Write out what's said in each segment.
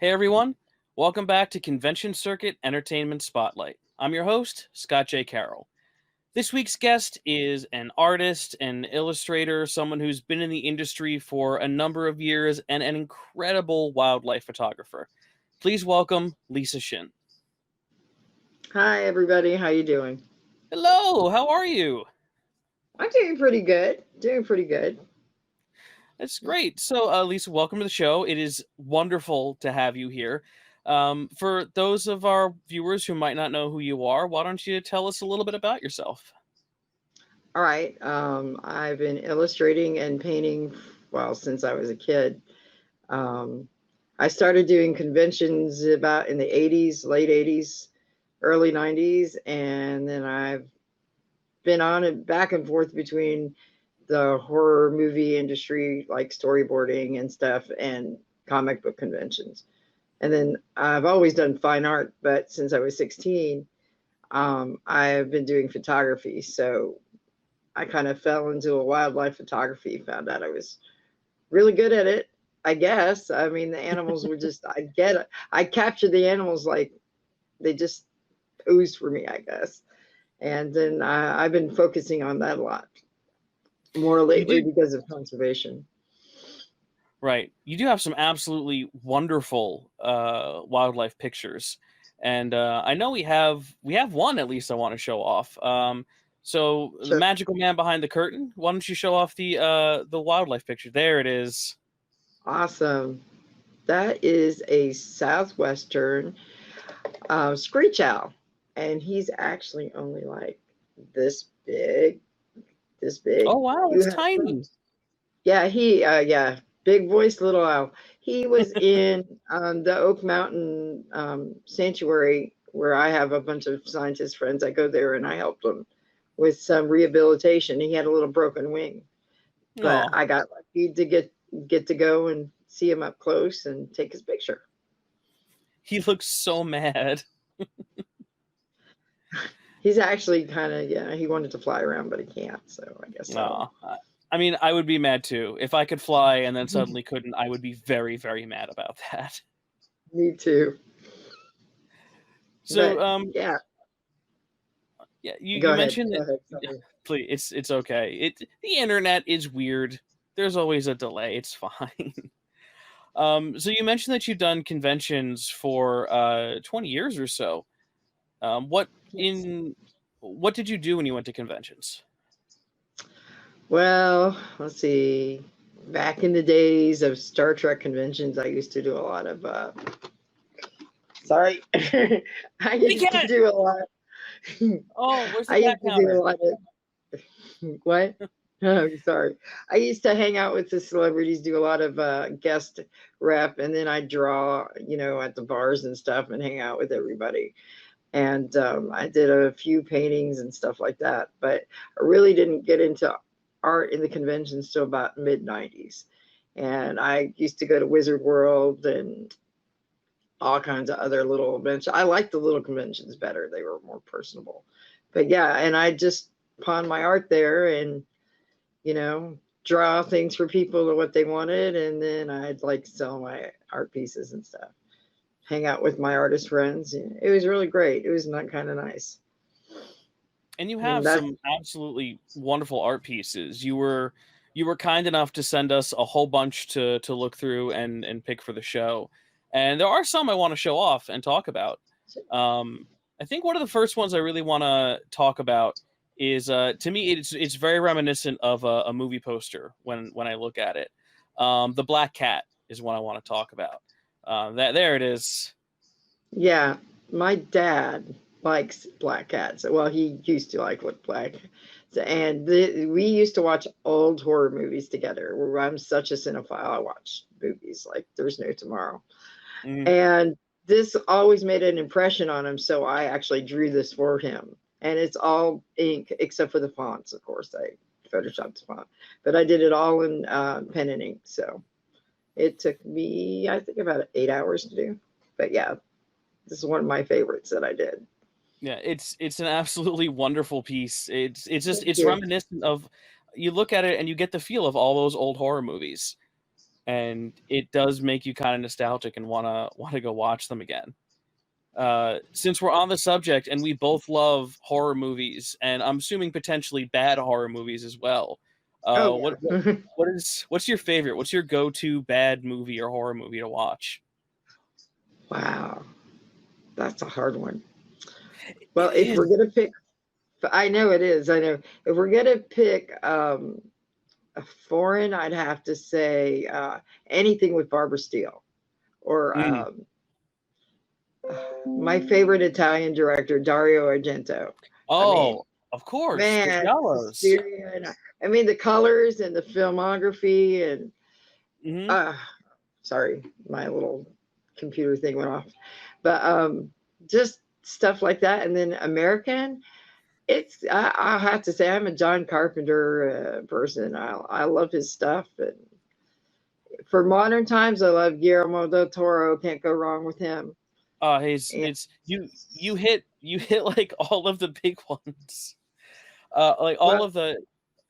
Hey everyone, welcome back to Convention Circuit Entertainment Spotlight. I'm your host, Scott J. Carroll. This week's guest is an artist, an illustrator, someone who's been in the industry for a number of years, and an incredible wildlife photographer. Please welcome Lysa Shin. Hi, everybody. How you doing? Hello, how are you? I'm doing pretty good. Doing pretty good. That's great. So, Lysa, welcome to the show. It is wonderful to have you here. For those of our viewers who might not know who you are, why don't you tell us a little bit about yourself? All right. I've been illustrating and painting, well, since I was a kid. I started doing conventions about in the 80s, late 80s, early 90s, and then I've been on it back and forth between the horror movie industry, like storyboarding and stuff, and comic book conventions. And then I've always done fine art, but since I was 16, I've been doing photography. So I kind of fell into a wildlife photography, found out I was really good at it, I guess. I mean, the animals were just, I get it. I captured the animals like they just oozed for me, I guess. And then I've been focusing on that a lot more You lately do, because of conservation. right. You do have some absolutely wonderful wildlife pictures, and I know we have one at least I want to show off. So the Sure. magical man behind the curtain. Why don't you show off the wildlife picture? There it is. Awesome. That is a southwestern screech owl. And he's actually only like this big, this big. Oh wow, You it's have tiny. Yeah, yeah, big voice, little owl. He was in the Oak Mountain Sanctuary, where I have a bunch of scientist friends. I go there and I helped him with some rehabilitation. He had a little broken wing, but Oh, I got lucky to get to go and see him up close and take his picture. he looks so mad. He's actually kind of, yeah, he wanted to fly around, but he can't. So I guess so. Oh, I mean, I would be mad too if I could fly and then suddenly couldn't. I would be very, very mad about that. Me too. So, But yeah, yeah, you, go you ahead. mentioned Go that. ahead. Yeah, Sorry. please, it's okay. The internet is weird. There's always a delay. It's fine. So you mentioned that you've done conventions for 20 years or so. What Yes. in what did you do when you went to conventions? Well, let's see. Back in the days of Star Trek conventions, I used to do a lot of. Sorry, I Kitty used to cat. do a lot. Oh, where's the I cat used to do a counter? lot of what? Oh, sorry. I used to hang out with the celebrities, do a lot of guest rep, and then I draw, at the bars and stuff, and hang out with everybody. And I did a few paintings and stuff like that, but I really didn't get into art in the conventions till about mid 90s. And I used to go to Wizard World and all kinds of other little events. I liked the little conventions better, they were more personable. But yeah, and I just pawned my art there and, you know, draw things for people to what they wanted. And then I'd like sell my art pieces and stuff, hang out with my artist friends. It was really great. It was not kind of nice. And you And have that, some absolutely wonderful art pieces. You were kind enough to send us a whole bunch to look through and pick for the show. And there are some I want to show off and talk about. I think one of the first ones I really want to talk about is to me it's very reminiscent of a movie poster when I look at it. The Black Cat is one I want to talk about. That there it is. yeah, my dad likes black cats. Well, he used to like what black. And we used to watch old horror movies together. I'm such a cinephile. I watch movies like there's no tomorrow. Mhm. And this always made an impression on him. So I actually drew this for him. And it's all ink except for the fonts, of course. I photoshopped the font, but I did it all in pen and ink. So it took me, I think, about 8 hours to do. But yeah, this is one of my favorites that I did. Yeah, it's an absolutely wonderful piece. It's just Thank it's you. reminiscent of you look at it and you get the feel of all those old horror movies. and it does make you kind of nostalgic and wanna go watch them again. Since we're on the subject and we both love horror movies, and I'm assuming potentially bad horror movies as well, Oh what yeah. what's your favorite? What's your go-to bad movie or horror movie to watch? Wow, that's a hard one. It Well, if we're is. gonna pick, I know it is. I know if we're gonna pick a foreign, I'd have to say anything with Barbara Steele or Mm. my favorite Italian director, Dario Argento. I mean, Oh, of course, the man, Giallos. Suspiria, and I mean the colors and the filmography and Mhm. uh sorry, my little computer thing went off. But just stuff like that. And then American, I'll have to say I'm a John Carpenter person. I love his stuff. And for modern times, I love Guillermo del Toro. Can't go wrong with him. He's And it's you hit like all of the big ones. Like all well, of the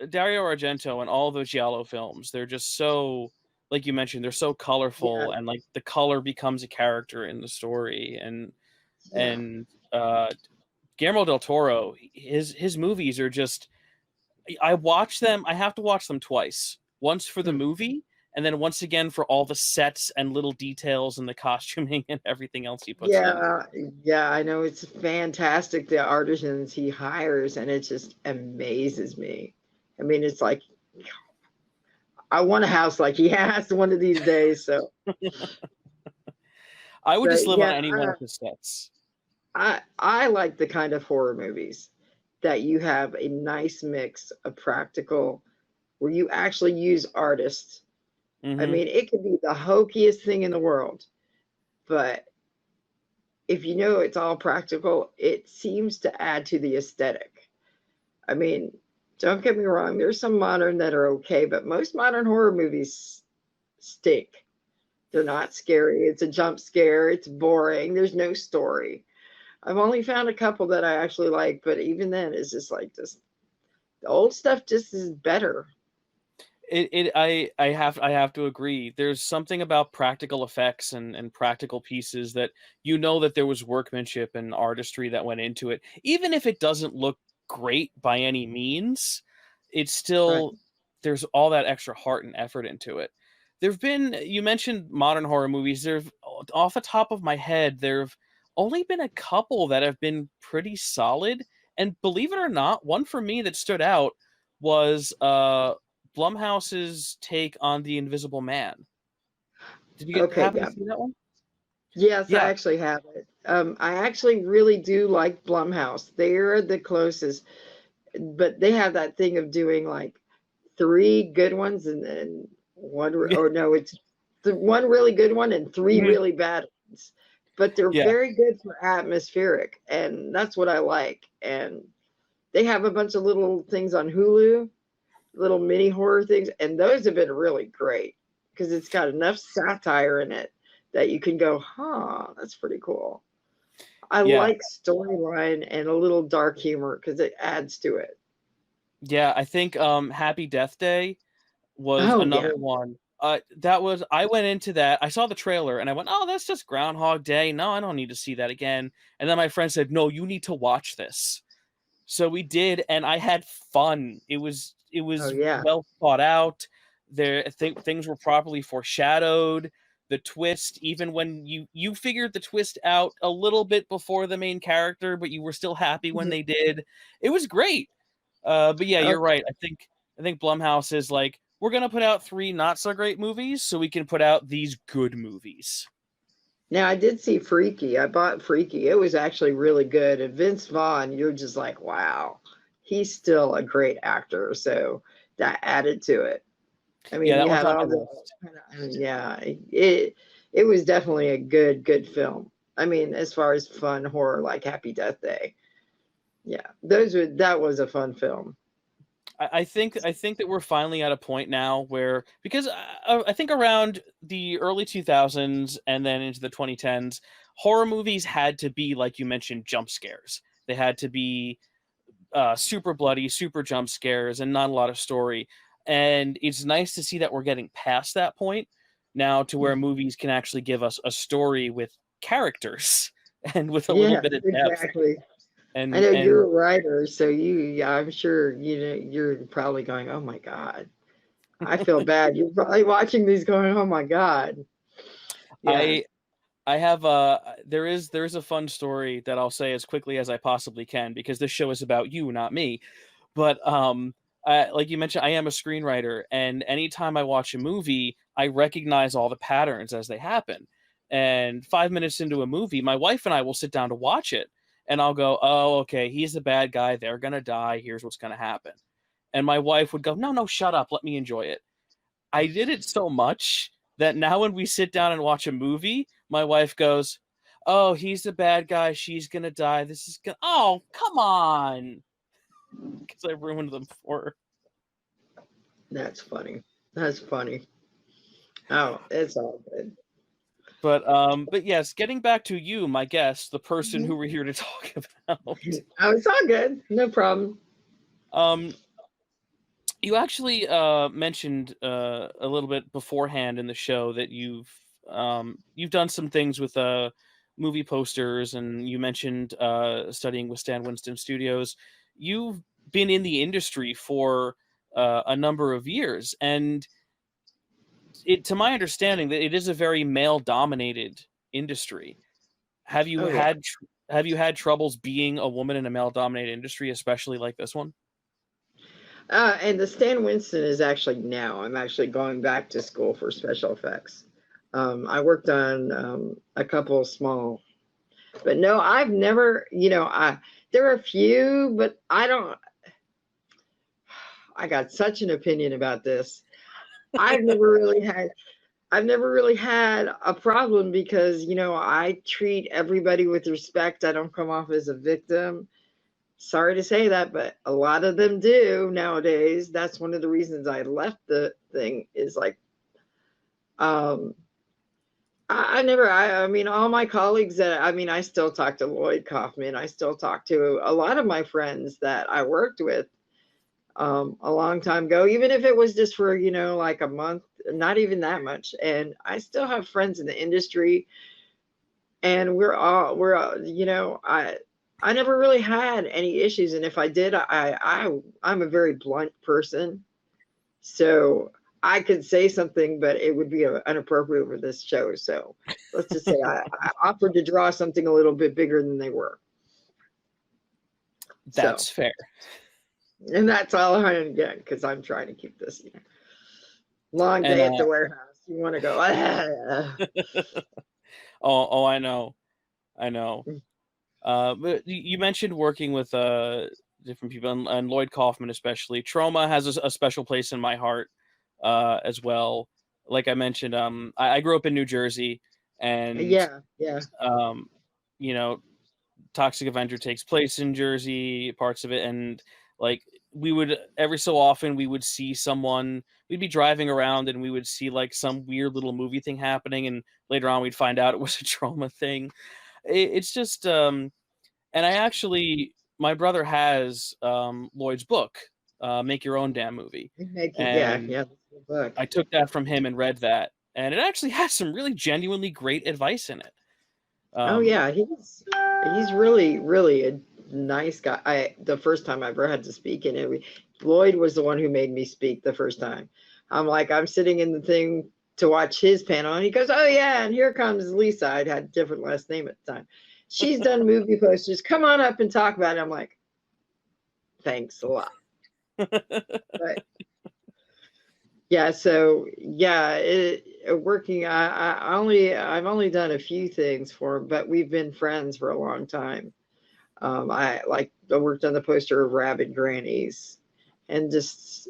Dario Argento and all those Giallo films, they're just so, like you mentioned, they're so yeah, colorful, and like the color becomes a character in the story. yeah, And Guillermo del Toro, his movies are just, I watch them. I have to watch them twice. Once for the mm, movie, and then once again for all the sets and little details and the costuming and everything else he puts in. yeah, yeah. I know it's fantastic the artisans he hires, and it just amazes me. I mean, it's like I want a house like he has one of these days. So, I would just but live on yeah, any one of his sets. I like the kind of horror movies that you have a nice mix of practical, where you actually use artists. I Hmm. mean, it could be the hokiest thing in the world, but if you know it's all practical, it seems to add to the aesthetic. I mean, don't get me wrong, there's some modern that are okay, but most modern horror movies stink. They're not scary. It's a jump scare. It's boring. There's no story. I've only found a couple that I actually like, but even then, it's just like this. The old stuff just is better. I have to agree. There's something about practical effects and practical pieces that you know that there was workmanship and artistry that went into it. Even if it doesn't look great by any means, it's Right. still, there's all that extra heart and effort into it. There've been, you mentioned modern horror movies. There've, off the top of my head, there've only been a couple that have been pretty solid. And believe it or not, one for me that stood out was Blumhouse's take on The Invisible Man. Did you Okay. happen to Yeah. see that one? Yes, I Yeah. actually have it. I actually really do like Blumhouse. They're the closest, but they have that thing of doing like three good ones and then one, or no, it's the one really good one and three Mhm. really bad ones. But they're Yeah. very good for atmospheric, and that's what I like. And they have a bunch of little things on Hulu, little mini horror things, and those have been really great because it's got enough satire in it that you can go, huh, that's pretty cool. I Yeah. like storyline and a little dark humor because it adds to it. Yeah. I think Happy Death Day was Oh another yeah. one. That was, I went into that. I saw the trailer and I went, "Oh, that's just Groundhog Day. No, I don't need to see that again." And then my friend said, "No, you need to watch this." So we did, and I had fun. It Oh was yeah. well thought out. There, I think things were properly foreshadowed. The twist, even when you figured the twist out a little bit before the main character, but you were still happy when Mhm. they did. It was great. But yeah, Oh you're right. I think Blumhouse is like, we're gonna put out three not so great movies, so we can put out these good movies. now I did see Freaky. I bought Freaky. It was actually really good. And Vince Vaughn, you're just like, wow, he's still a great actor. So that added to it. I Yeah, mean, that you one's had on my all the, list. yeah, it was definitely a good film. I mean, as far as fun horror like Happy Death Day, yeah, that was a fun film. I think that we're finally at a point now where, because I think around the early 2000s and then into the 2010s, horror movies had to be, like you mentioned, jump scares. They had to be super bloody, super jump scares, and not a lot of story. And it's nice to see that we're getting past that point. now to where movies can actually give us a story with characters and with a little Yeah, bit of depth. exactly. I And know you're a writer, so yeah, I'm sure you're probably going, "Oh my God." I feel bad. You're probably watching these going, "Oh my God." Yeah. I I have there is a fun story that I'll say as quickly as I possibly can because this show is about you, not me. But like you mentioned, I am a screenwriter, and anytime I watch a movie, I recognize all the patterns as they happen. And 5 minutes into a movie, my wife and I will sit down to watch it, and I'll go, "Oh, okay, he's the bad guy. They're gonna die. Here's what's gonna happen." And my wife would go, "No, no, shut up. Let me enjoy it." I did it so much that now when we sit down and watch a movie, my wife goes, "Oh, he's the bad guy. She's gonna die. This is gonna. Oh, come on!" Because I ruined them for her. That's funny. That's funny. Oh, it's all good. But yes, getting back to you, my guest, the person Mhm. who we're here to talk about. Oh, it's all good. No problem. Um, you actually mentioned a little bit beforehand in the show that you've done some things with movie posters, and you mentioned studying with Stan Winston Studios. You've been in the industry for a number of years, and to my understanding, that it is a very male-dominated industry. Have you Oh yeah. had troubles being a woman in a male-dominated industry, especially like this one? And the Stan Winston is actually now. I'm actually going back to school for special effects. I worked on a couple of small, but no, I've never. There are a few, but I don't. I got such an opinion about this. I've never really had. I've never really had a problem because I treat everybody with respect. I don't come off as a victim. Sorry to say that, but a lot of them do nowadays. That's one of the reasons I left the thing is like, um, I never, I mean, all my colleagues I still talk to Lloyd Kaufman. I still talk to a lot of my friends that I worked with a long time ago, even if it was just for, like a month, not even that much. And I still have friends in the industry, and I never really had any issues. And if I did, I'm a very blunt person. So I could say something, but it would be inappropriate for this show. So let's just say I offered to draw something a little bit bigger than they were. So, That's fair. and that's all I'm going to get because I'm trying to keep this long And day at the warehouse. You want to go, oh, I know, I know. But you mentioned working with different people, and Lloyd Kaufman especially. Trauma has a special place in my heart as well. Like I mentioned, I grew up in New Jersey, and yeah, yeah. um, you know, Toxic Avenger takes place in Jersey, parts of it, and like we would every so often we would see someone. We'd be driving around and we would see like some weird little movie thing happening, and later on we'd find out it was a trauma thing. It's just and my brother has Lloyd's book, Make Your Own Damn Movie, Yeah, and yeah. That's the book. I took that from him and read that, and it actually has some really genuinely great advice in it. Oh Um, yeah, he's really really a nice guy. The first time I ever had to speak in it, Lloyd was the one who made me speak the first time. I'm sitting in the thing to watch his panel, and he goes, "Oh yeah, and here comes Lisa." I'd had a different last name at the time. She's done movie posters. Come on up and talk about it. I'm like, thanks a lot. But yeah, so yeah, working. I've only done a few things for him, but we've been friends for a long time. I worked on the poster of Rabid Grannies, and just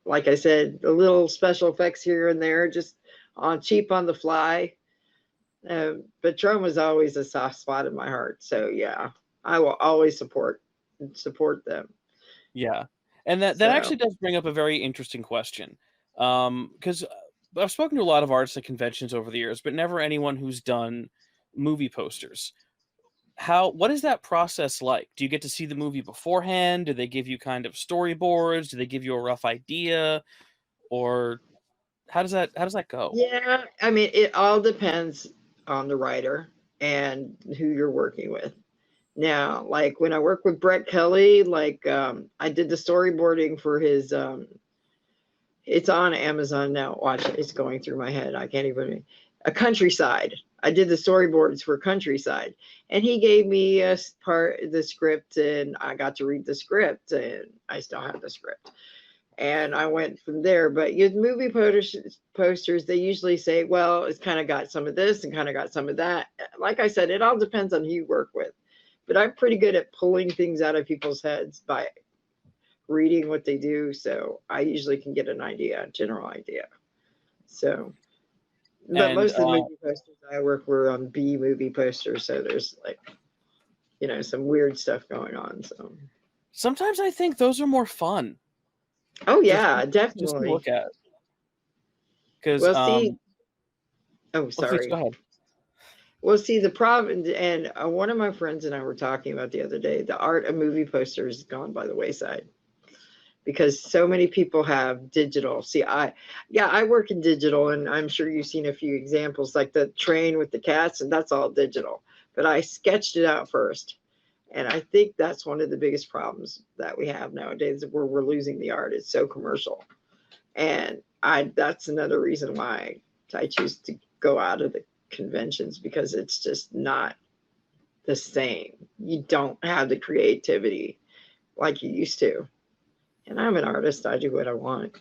like I said, a little special effects here and there, just on cheap on the fly. But drum was always a soft spot in my heart. So yeah, I will always support them. yeah, and that So actually does bring up a very interesting question, because I've spoken to a lot of artists at conventions over the years, but never anyone who's done movie posters. What is that process like? Do you get to see the movie beforehand? Do they give you kind of storyboards? Do they give you a rough idea? Or How does that go? Yeah, I mean, it all depends on the writer and who you're working with. Now, like when I work with Brett Kelly, like I did the storyboarding for his it's on Amazon now. Watch it. It's going through my head. I can't even. A Countryside. I did the storyboards for Countryside, and he gave me a part the script, and I got to read the script, and I still have the script. And I went from there. But your movie posters, they usually say, well, it's kind of got some of this and kind of got some of that. Like I said, it all depends on who you work with. But I'm pretty good at pulling things out of people's heads by reading what they do. So I usually can get an idea, a general idea. So, but And most of the movie posters I work were on B movie posters. So there's like, some weird stuff going on. So sometimes I think those are more fun. oh yeah, Just to definitely. look at. Because Well, see, oh please sorry. go ahead. Well, see, the problem, and one of my friends and I were talking about the other day, the art of movie posters has gone by the wayside because so many people have digital. See, I work in digital, and I'm sure you've seen a few examples like the train with the cats, and that's all digital. But I sketched it out first. And I think that's one of the biggest problems that we have nowadays where we're losing the art. It's so commercial. And that's another reason why I choose to go out of the conventions, because it's just not the same. You don't have the creativity like you used to. And I'm an artist. I do what I want.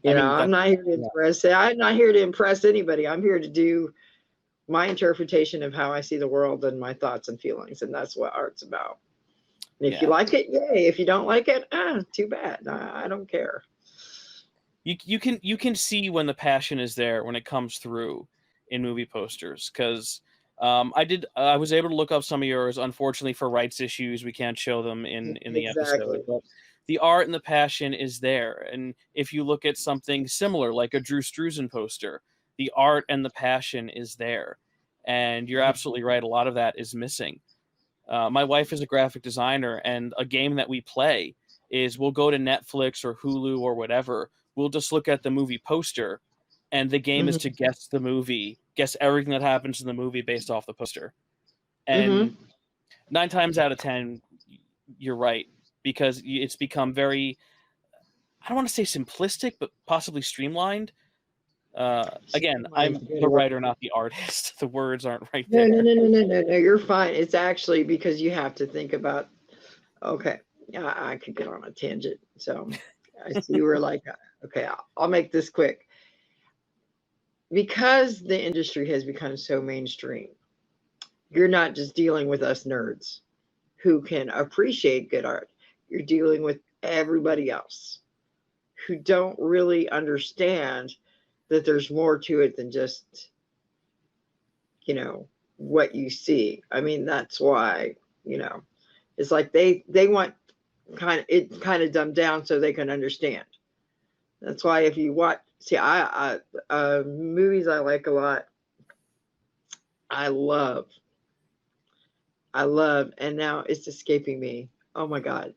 I'm not here to impress. I'm not here to impress anybody. I'm here to do my interpretation of how I see the world and my thoughts and feelings. And that's what art's about. And if you like it, yay. If you don't like it, too bad. I don't care. You can see when the passion is there when it comes through in movie posters, because I was able to look up some of yours. Unfortunately, for rights issues, we can't show them in the episode. But the art and the passion is there. And if you look at something similar, like a Drew Struzan poster, the art and the passion is there. And you're absolutely right. A lot of that is missing. My wife is a graphic designer, and a game that we play is we'll go to Netflix or Hulu or whatever. We'll just look at the movie poster, and the game is to guess the movie, guess everything that happens in the movie based off the poster. And 9 times out of 10, you're right, because it's become very, I don't want to say simplistic, but possibly streamlined. Again, I'm the writer, not the artist. The words aren't right there. No, you're fine. It's actually because you have to think about, okay, I could get on a tangent. So I see you were like, okay, I'll make this quick. Because the industry has become so mainstream, you're not just dealing with us nerds who can appreciate good art. You're dealing with everybody else who don't really understand that there's more to it than just, what you see. I mean, that's why, it's like they want kind of dumbed down so they can understand. That's why if you watch, see, I movies I like a lot. I love, and now it's escaping me. Oh my God.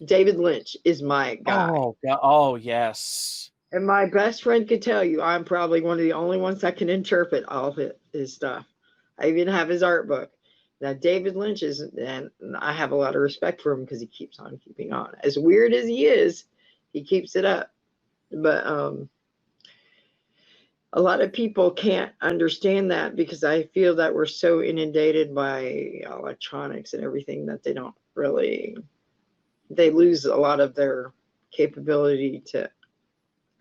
David Lynch is my guy. Oh, God. Oh, yes. And my best friend could tell you, I'm probably one of the only ones that can interpret all of his stuff. I even have his art book. Now, David Lynch is, and I have a lot of respect for him because he keeps on keeping on. As weird as he is, he keeps it up. But a lot of people can't understand that because I feel that we're so inundated by electronics and everything that they don't really, they lose a lot of their capability to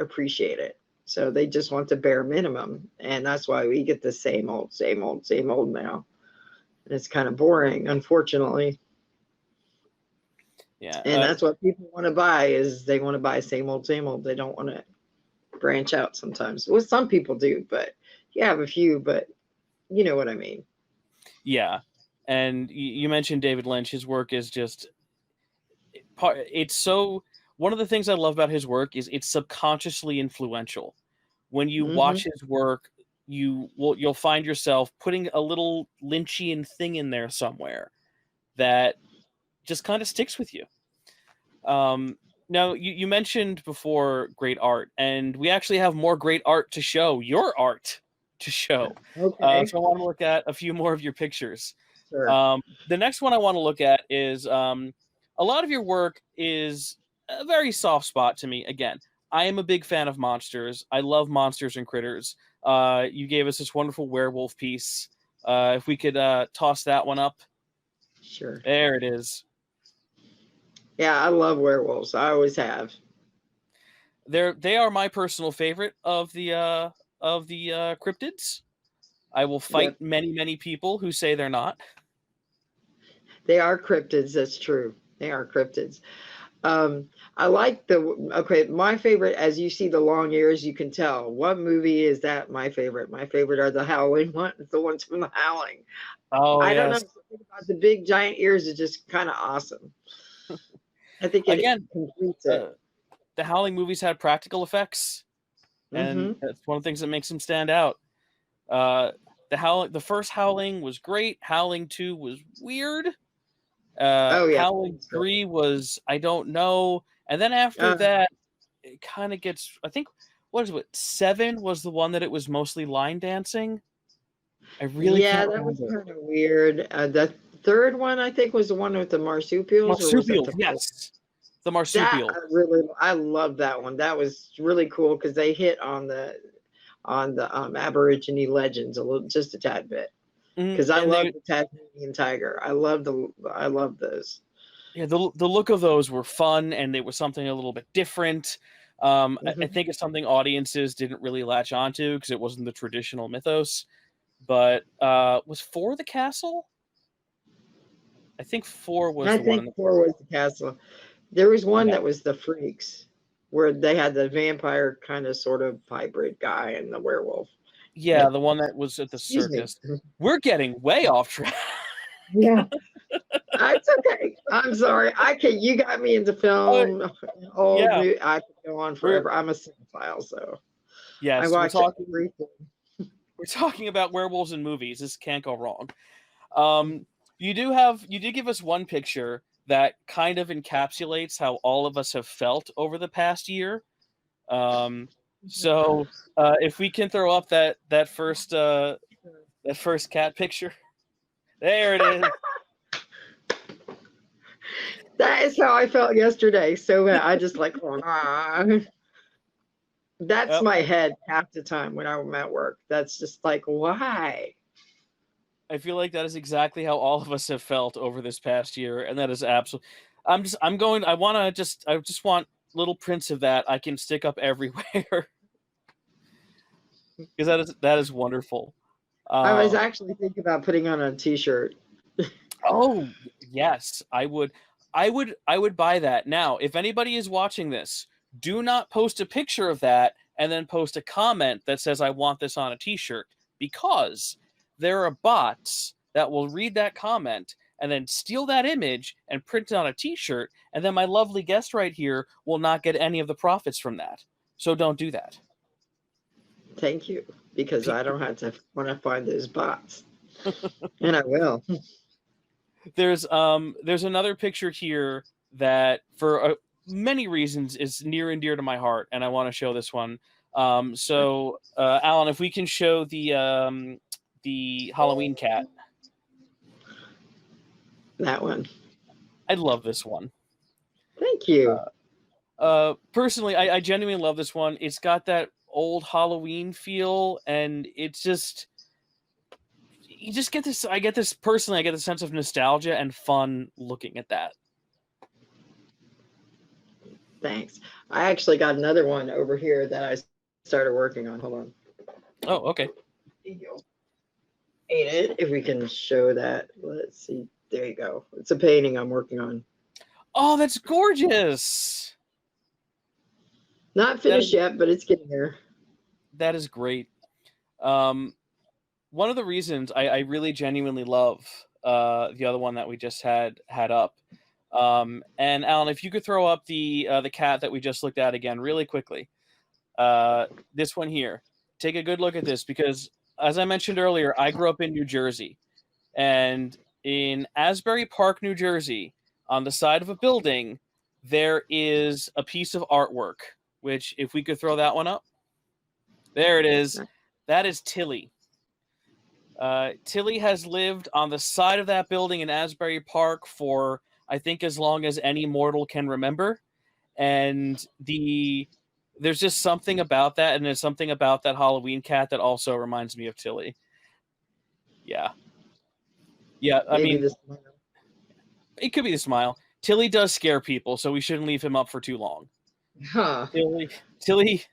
appreciate it. So they just want the bare minimum. And that's why we get the same old now. And it's kind of boring, unfortunately. Yeah. And that's what people want to buy, is they want to buy same old. They don't want to branch out sometimes. Well, some people do, but you have a few, but you know what I mean. Yeah. And you mentioned David Lynch. His work is just, it's so, one of the things I love about his work is it's subconsciously influential. When you watch his work, you'll find yourself putting a little Lynchian thing in there somewhere that just kind of sticks with you. Now, you mentioned before great art, and we actually have more great art to show. Your art to show. Okay, So I want to look at a few more of your pictures. sure. The next one I want to look at is a lot of your work is a very soft spot to me. Again, I am a big fan of monsters. I love monsters and critters. You gave us this wonderful werewolf piece. If we could toss that one up. Sure. There it is. Yeah, I love werewolves. I always have. They are my personal favorite of the cryptids. I will fight Yep. many people who say they're not. They are cryptids. That's true. They are cryptids. I like okay, my favorite, as you see the long ears, you can tell. What movie is that my favorite? My favorite are the Howling ones, the ones from the Howling. Oh I don't know, yes. something about the big giant ears is just kind of awesome. I think it Again, completes it. the Howling movies had practical effects, and Mm-hmm. that's one of the things that makes them stand out. The first Howling was great. Howling 2 was weird. Oh yeah. Howling 3 was I don't know, and then after Uh, that, it kind of gets. I think what is it? 7 was the one that it was mostly line dancing. I really yeah, can't that was remember. kind of weird. The third one, I think, was the one with the marsupials, or was that Marsupials, the fourth? yes, the That marsupial. I love that one. That was really cool because they hit on the Aborigine legends a little, just a tad bit. Because I And love they, the Tasmanian tiger. I love those. yeah, the look of those were fun, and they were something a little bit different. I Mhm. think it's something audiences didn't really latch onto because it wasn't the traditional mythos. But was 4 the castle? I think 4 was I the one think in the. four was the castle. There was one Yeah, that was the freaks, where they had the vampire kind of sort of hybrid guy and the werewolf. yeah, But the one that was at the excuse me. circus. We're getting way off track. Yeah, it's okay. I'm sorry. I can. You got me into Oh, film, old yeah, new. I could go on we're forever. I'm a cinephile, so I yes, watch everything. we're talking about werewolves in movies. This can't go wrong. Um, you did give us one picture that kind of encapsulates how all of us have felt over the past year. Um, so if we can throw up that first cat picture, there it is. That is how I felt yesterday. So I just like, ah. That's Well, my head half the time when I'm at work. That's just like, why? I feel like that is exactly how all of us have felt over this past year, and that is absolutely. I'm going. I just want little prints of that I can stick up everywhere because that is wonderful. I was Um, actually thinking about putting on a t-shirt. Oh, yes, I would. I would buy that. Now, if anybody is watching this, do not post a picture of that and then post a comment that says I want this on a t-shirt because there are bots that will read that comment and then steal that image and print it on a t-shirt, and then my lovely guest right here will not get any of the profits from that. So don't do that. Thank you, because I don't have to want to find those bots, and I will. There's another picture here that for many reasons is near and dear to my heart, and I want to show this one. Alan, if we can show the Halloween cat. That one. I love this one. Thank you. Personally, I genuinely love this one. It's got that old Halloween feel, and it's just you just get this. I get this personally. I get the sense of nostalgia and fun looking at that. Thanks. I actually got another one over here that I started working on. Hold on. Oh, okay. Ain't it? If we can show that. Let's see. There you go. It's a painting I'm working on. Oh, that's gorgeous. Not That finished yet, but it's getting there. that is great. Um, One of the reasons I really genuinely love the other one that we just had up. And Alan, if you could throw up the cat that we just looked at again really quickly. This one here. Take a good look at this because, as I mentioned earlier, I grew up in New Jersey, and in Asbury Park, New Jersey, on the side of a building, there is a piece of artwork, which if we could throw that one up. There it is. That is Tilly. Tilly has lived on the side of that building in Asbury Park for, I think, as long as any mortal can remember. And there's just something about that, and there's something about that Halloween cat that also reminds me of Tilly. Yeah. Yeah, I Maybe mean, the smile. it could be the smile. Tilly does scare people, so we shouldn't leave him up for too long. Huh. Tilly,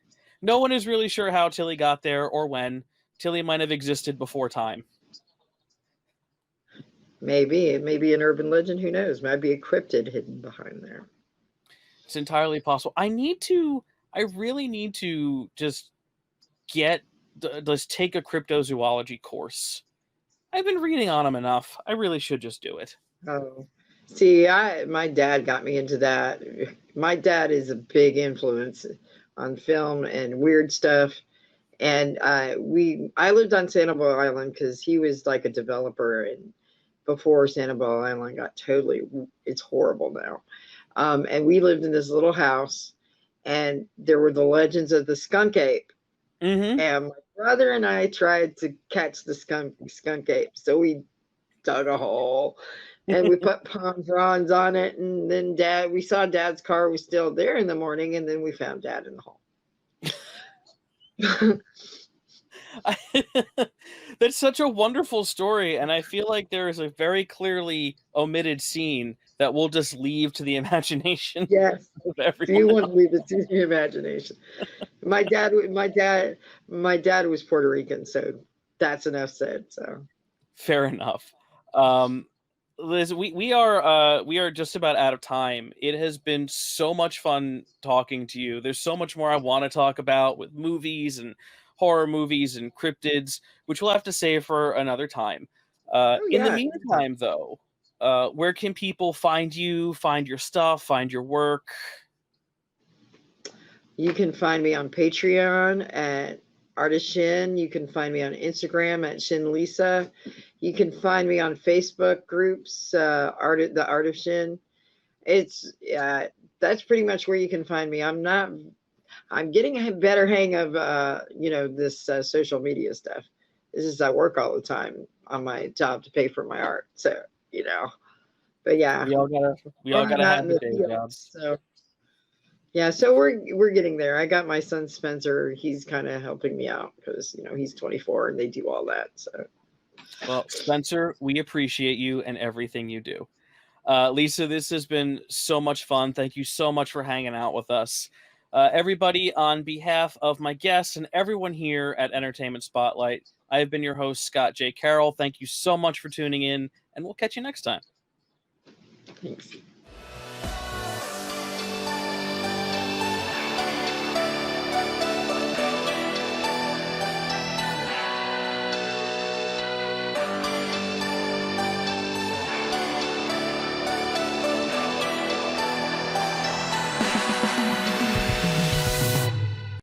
no one is really sure how Tilly got there or when. Tilly might have existed before time. Maybe. It may be an urban legend. Who knows? Might be a cryptid hidden behind there. It's entirely possible. I really need to just let's take a cryptozoology course. I've been reading on them enough. I really should just do it. Oh, see, my dad got me into that. My dad is a big influence on film and weird stuff. And I lived on Sanibel Island because he was like a developer, and before Sanibel Island got it's horrible now. And we lived in this little house, and there were the legends of the skunk ape. Mm-hmm. And my brother and I tried to catch the skunk ape. So we dug a hole and we put palm fronds on it. And then we saw Dad's car was still there in the morning. And then we found Dad in the hole. That's such a wonderful story. And I feel like there is a very clearly omitted scene that we'll just leave to the imagination. Yes. Of everyone. Do you want to leave it to the imagination? My dad was Puerto Rican, so that's enough said. So fair enough. Liz, we are just about out of time. It has been so much fun talking to you. There's so much more I want to talk about with movies and horror movies and cryptids, which we'll have to save for another time. In the meantime, though, where can people find you, find your stuff, find your work? You can find me on Patreon at Artist Shin. You can find me on Instagram at Shin Lysa. You can find me on Facebook groups, the Art of Shin. That's pretty much where you can find me. I'm getting a better hang of this social media stuff. This is I work all the time on my job to pay for my art. So but yeah, we all gotta have the day jobs. So yeah, so we're getting there. I got my son Spencer. He's kind of helping me out because he's 24 and they do all that. So, well, Spencer, we appreciate you and everything you do. Lysa, this has been so much fun. Thank you so much for hanging out with us. Everybody, on behalf of my guests and everyone here at Entertainment Spotlight, I have been your host, Scott J. Carroll. Thank you so much for tuning in, and we'll catch you next time. Thanks.